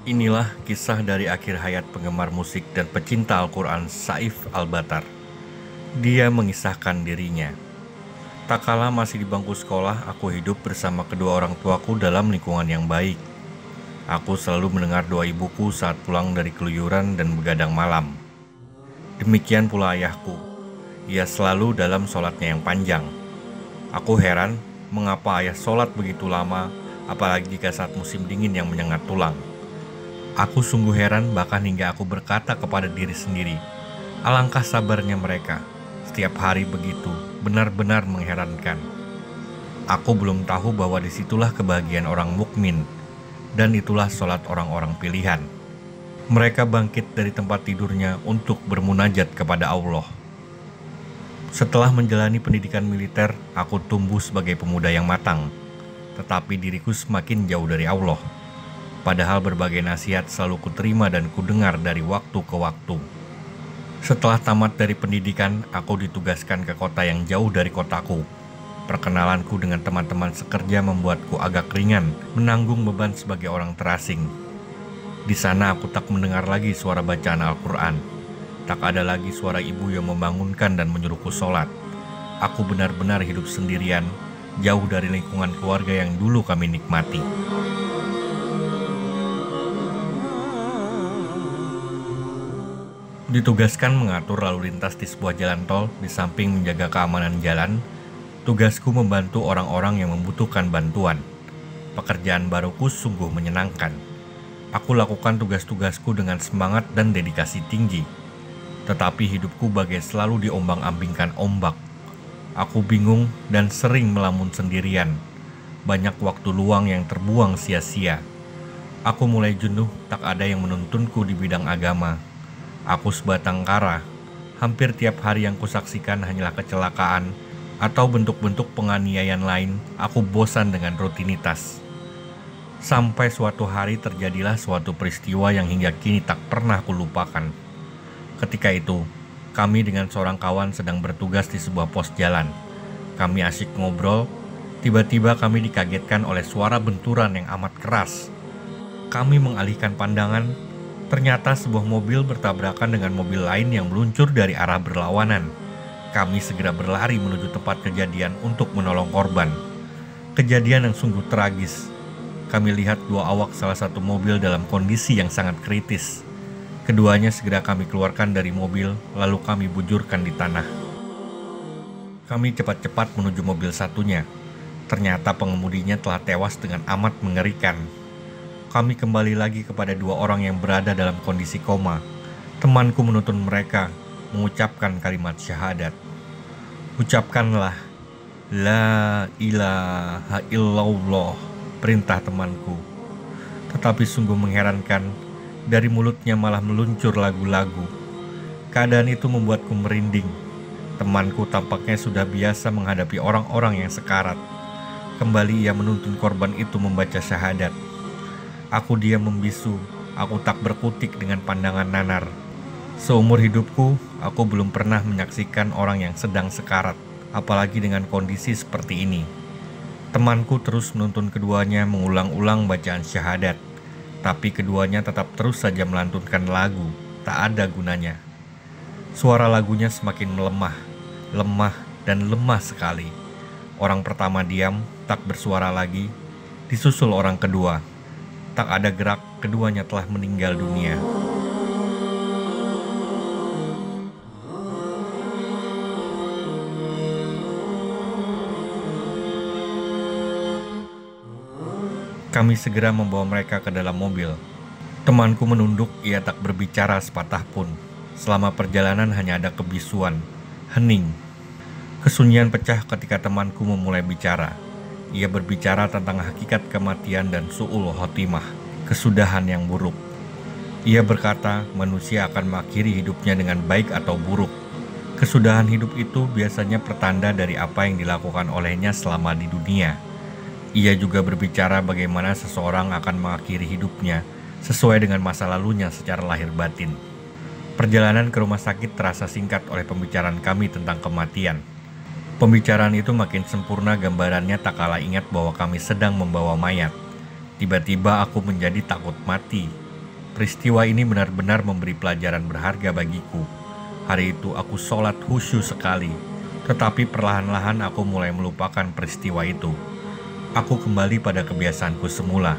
Inilah kisah dari akhir hayat penggemar musik dan pecinta Al-Quran Saif Al-Batar. Dia mengisahkan dirinya. Tak kala masih di bangku sekolah, aku hidup bersama kedua orang tuaku dalam lingkungan yang baik. Aku selalu mendengar doa ibuku saat pulang dari keluyuran dan begadang malam. Demikian pula ayahku. Ia selalu dalam sholatnya yang panjang. Aku heran mengapa ayah sholat begitu lama, apalagi jika saat musim dingin yang menyengat tulang. Aku sungguh heran, bahkan hingga aku berkata kepada diri sendiri, alangkah sabarnya mereka. Setiap hari begitu, benar-benar mengherankan. Aku belum tahu bahwa disitulah kebahagiaan orang mukmin, dan itulah sholat orang-orang pilihan. Mereka bangkit dari tempat tidurnya untuk bermunajat kepada Allah. Setelah menjalani pendidikan militer, aku tumbuh sebagai pemuda yang matang, tetapi diriku semakin jauh dari Allah. Padahal berbagai nasihat selalu kuterima dan kudengar dari waktu ke waktu. Setelah tamat dari pendidikan, aku ditugaskan ke kota yang jauh dari kotaku. Perkenalanku dengan teman-teman sekerja membuatku agak ringan menanggung beban sebagai orang terasing. Di sana aku tak mendengar lagi suara bacaan Al-Quran. Tak ada lagi suara ibu yang membangunkan dan menyuruhku sholat. Aku benar-benar hidup sendirian, jauh dari lingkungan keluarga yang dulu kami nikmati. Ditugaskan mengatur lalu lintas di sebuah jalan tol, di samping menjaga keamanan jalan, tugasku membantu orang-orang yang membutuhkan bantuan. Pekerjaan baruku sungguh menyenangkan. Aku lakukan tugas-tugasku dengan semangat dan dedikasi tinggi. Tetapi hidupku bagai selalu diombang-ambingkan ombak. Aku bingung dan sering melamun sendirian. Banyak waktu luang yang terbuang sia-sia. Aku mulai jenuh, tak ada yang menuntunku di bidang agama. Aku sebatang kara. Hampir tiap hari yang kusaksikan hanyalah kecelakaan atau bentuk-bentuk penganiayaan lain. Aku bosan dengan rutinitas. Sampai suatu hari terjadilah suatu peristiwa yang hingga kini tak pernah kulupakan. Ketika itu, kami dengan seorang kawan sedang bertugas di sebuah pos jalan. Kami asyik ngobrol, tiba-tiba kami dikagetkan oleh suara benturan yang amat keras. Kami mengalihkan pandangan. Ternyata sebuah mobil bertabrakan dengan mobil lain yang meluncur dari arah berlawanan. Kami segera berlari menuju tempat kejadian untuk menolong korban. Kejadian yang sungguh tragis. Kami lihat dua awak salah satu mobil dalam kondisi yang sangat kritis. Keduanya segera kami keluarkan dari mobil, lalu kami bujurkan di tanah. Kami cepat-cepat menuju mobil satunya. Ternyata pengemudinya telah tewas dengan amat mengerikan. Kami kembali lagi kepada dua orang yang berada dalam kondisi koma. Temanku menuntun mereka mengucapkan kalimat syahadat. Ucapkanlah, La ilaha illallah, perintah temanku. Tetapi sungguh mengherankan, dari mulutnya malah meluncur lagu-lagu. Keadaan itu membuatku merinding. Temanku tampaknya sudah biasa menghadapi orang-orang yang sekarat. Kembali ia menuntun korban itu membaca syahadat. Aku diam membisu, aku tak berkutik dengan pandangan nanar. Seumur hidupku, aku belum pernah menyaksikan orang yang sedang sekarat, apalagi dengan kondisi seperti ini. Temanku terus menuntun keduanya mengulang-ulang bacaan syahadat, tapi keduanya tetap terus saja melantunkan lagu, tak ada gunanya. Suara lagunya semakin melemah, lemah dan lemah sekali. Orang pertama diam, tak bersuara lagi, disusul orang kedua. Tak ada gerak, keduanya telah meninggal dunia. Kami segera membawa mereka ke dalam mobil. Temanku menunduk, ia tak berbicara sepatah pun. Selama perjalanan hanya ada kebisuan, hening. Kesunyian pecah ketika temanku memulai bicara. Ia berbicara tentang hakikat kematian dan su'ul khotimah, kesudahan yang buruk. Ia berkata manusia akan mengakhiri hidupnya dengan baik atau buruk. Kesudahan hidup itu biasanya pertanda dari apa yang dilakukan olehnya selama di dunia. Ia juga berbicara bagaimana seseorang akan mengakhiri hidupnya sesuai dengan masa lalunya secara lahir batin. Perjalanan ke rumah sakit terasa singkat oleh pembicaraan kami tentang kematian. Pembicaraan itu makin sempurna gambarannya tak kalah ingat bahwa kami sedang membawa mayat. Tiba-tiba aku menjadi takut mati. Peristiwa ini benar-benar memberi pelajaran berharga bagiku. Hari itu aku sholat khusyuk sekali, tetapi perlahan-lahan aku mulai melupakan peristiwa itu. Aku kembali pada kebiasaanku semula.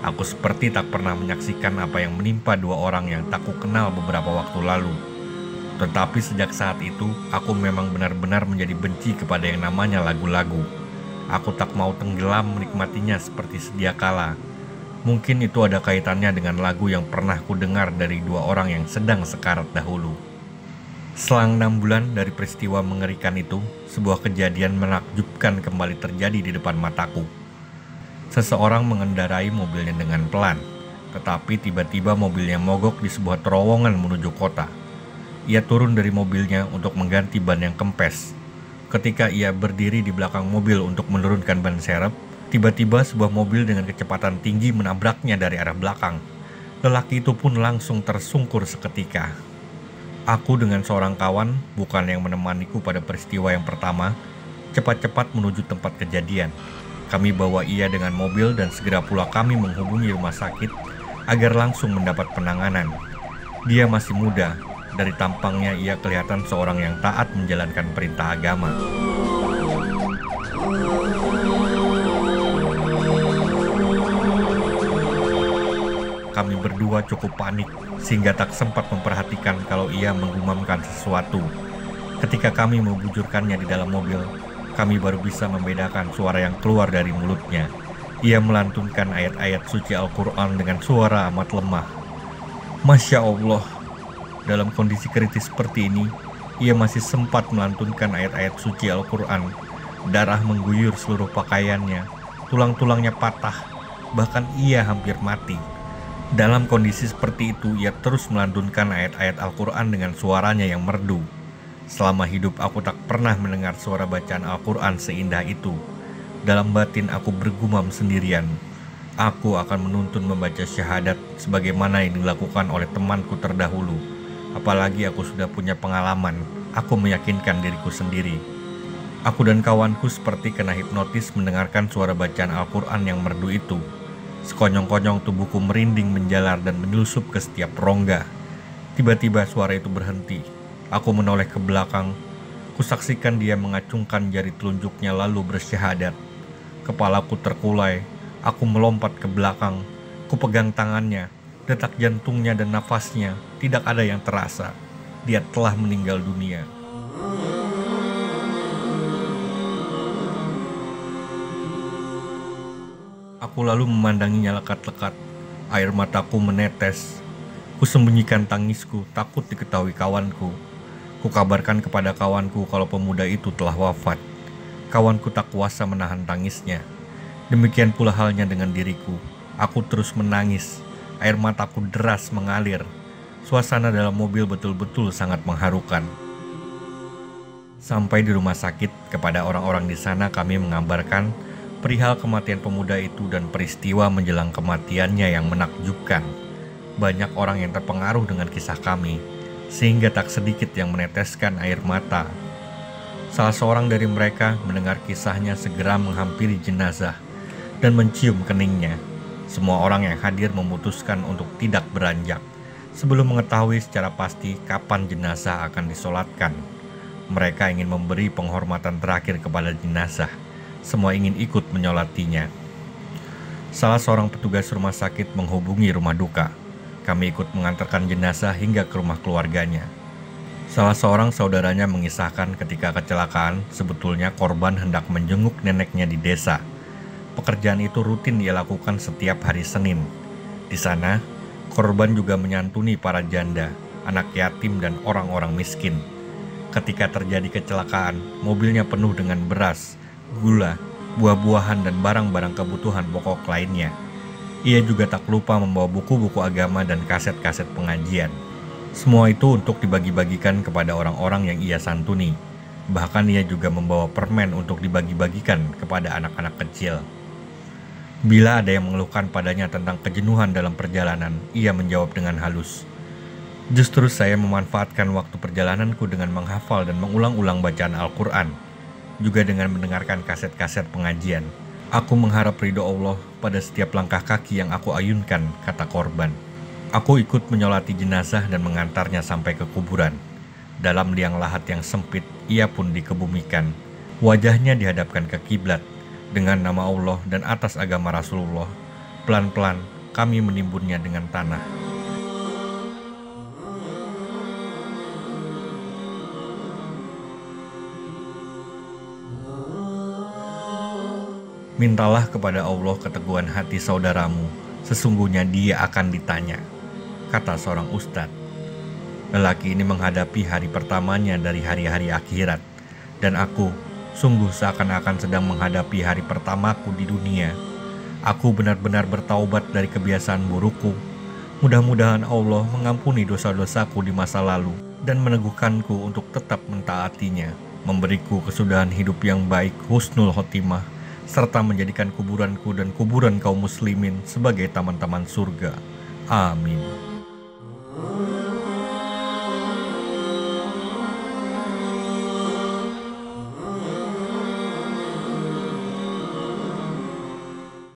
Aku seperti tak pernah menyaksikan apa yang menimpa dua orang yang tak kukenal beberapa waktu lalu. Tetapi sejak saat itu, aku memang benar-benar menjadi benci kepada yang namanya lagu-lagu. Aku tak mau tenggelam menikmatinya seperti sedia kala. Mungkin itu ada kaitannya dengan lagu yang pernah kudengar dari dua orang yang sedang sekarat dahulu. Selang 6 bulan dari peristiwa mengerikan itu, sebuah kejadian menakjubkan kembali terjadi di depan mataku. Seseorang mengendarai mobilnya dengan pelan, tetapi tiba-tiba mobilnya mogok di sebuah terowongan menuju kota. Ia turun dari mobilnya untuk mengganti ban yang kempes. Ketika ia berdiri di belakang mobil untuk menurunkan ban serep, tiba-tiba sebuah mobil dengan kecepatan tinggi menabraknya dari arah belakang. Lelaki itu pun langsung tersungkur seketika. Aku dengan seorang kawan, bukan yang menemaniku pada peristiwa yang pertama, cepat-cepat menuju tempat kejadian. Kami bawa ia dengan mobil dan segera pula kami menghubungi rumah sakit agar langsung mendapat penanganan. Dia masih muda, dari tampangnya ia kelihatan seorang yang taat menjalankan perintah agama. Kami berdua cukup panik, sehingga tak sempat memperhatikan kalau ia menggumamkan sesuatu. Ketika kami membujurkannya di dalam mobil, kami baru bisa membedakan suara yang keluar dari mulutnya. Ia melantunkan ayat-ayat suci Al-Quran dengan suara amat lemah. Masya Allah, dalam kondisi kritis seperti ini, ia masih sempat melantunkan ayat-ayat suci Al-Quran. Darah mengguyur seluruh pakaiannya, tulang-tulangnya patah, bahkan ia hampir mati. Dalam kondisi seperti itu, ia terus melantunkan ayat-ayat Al-Quran dengan suaranya yang merdu. Selama hidup aku tak pernah mendengar suara bacaan Al-Quran seindah itu. Dalam batin aku bergumam sendirian. Aku akan menuntun membaca syahadat sebagaimana yang dilakukan oleh temanku terdahulu. Apalagi aku sudah punya pengalaman, aku meyakinkan diriku sendiri. Aku dan kawanku seperti kena hipnotis mendengarkan suara bacaan Al-Quran yang merdu itu. Sekonyong-konyong tubuhku merinding menjalar dan menyusup ke setiap rongga. Tiba-tiba suara itu berhenti. Aku menoleh ke belakang. Kusaksikan dia mengacungkan jari telunjuknya lalu bersyahadat. Kepalaku terkulai. Aku melompat ke belakang. Kupegang tangannya. Detak jantungnya dan nafasnya tidak ada yang terasa. Dia telah meninggal dunia. Aku lalu memandanginya lekat-lekat. Air mataku menetes. Kusembunyikan tangisku, takut diketahui kawanku. Kukabarkan kepada kawanku kalau pemuda itu telah wafat. Kawanku tak kuasa menahan tangisnya. Demikian pula halnya dengan diriku. Aku terus menangis. Air mataku deras mengalir. Suasana dalam mobil betul-betul sangat mengharukan. Sampai di rumah sakit, kepada orang-orang di sana kami mengabarkan perihal kematian pemuda itu dan peristiwa menjelang kematiannya yang menakjubkan. Banyak orang yang terpengaruh dengan kisah kami, sehingga tak sedikit yang meneteskan air mata. Salah seorang dari mereka mendengar kisahnya segera menghampiri jenazah dan mencium keningnya. Semua orang yang hadir memutuskan untuk tidak beranjak sebelum mengetahui secara pasti kapan jenazah akan disolatkan. Mereka ingin memberi penghormatan terakhir kepada jenazah. Semua ingin ikut menyolatinya. Salah seorang petugas rumah sakit menghubungi rumah duka. Kami ikut mengantarkan jenazah hingga ke rumah keluarganya. Salah seorang saudaranya mengisahkan ketika kecelakaan, sebetulnya korban hendak menjenguk neneknya di desa. Pekerjaan itu rutin ia lakukan setiap hari Senin. Di sana, korban juga menyantuni para janda, anak yatim, dan orang-orang miskin. Ketika terjadi kecelakaan, mobilnya penuh dengan beras, gula, buah-buahan, dan barang-barang kebutuhan pokok lainnya. Ia juga tak lupa membawa buku-buku agama dan kaset-kaset pengajian. Semua itu untuk dibagi-bagikan kepada orang-orang yang ia santuni. Bahkan ia juga membawa permen untuk dibagi-bagikan kepada anak-anak kecil. Bila ada yang mengeluhkan padanya tentang kejenuhan dalam perjalanan, ia menjawab dengan halus, "Justru saya memanfaatkan waktu perjalananku dengan menghafal dan mengulang-ulang bacaan Al-Quran. juga dengan mendengarkan kaset-kaset pengajian. Aku mengharap ridho Allah pada setiap langkah kaki yang aku ayunkan, kata korban. Aku ikut menyolati jenazah dan mengantarnya sampai ke kuburan. Dalam liang lahat yang sempit, ia pun dikebumikan. Wajahnya dihadapkan ke kiblat. Dengan nama Allah dan atas agama Rasulullah, pelan-pelan kami menimbunnya dengan tanah. Mintalah kepada Allah keteguhan hati saudaramu, sesungguhnya dia akan ditanya, kata seorang ustadz. Lelaki ini menghadapi hari pertamanya dari hari-hari akhirat, dan aku sungguh seakan-akan sedang menghadapi hari pertamaku di dunia. Aku benar-benar bertaubat dari kebiasaan burukku. Mudah-mudahan Allah mengampuni dosa-dosaku di masa lalu dan meneguhkanku untuk tetap mentaatinya, memberiku kesudahan hidup yang baik, husnul khotimah, serta menjadikan kuburanku dan kuburan kaum muslimin sebagai taman-taman surga. Amin.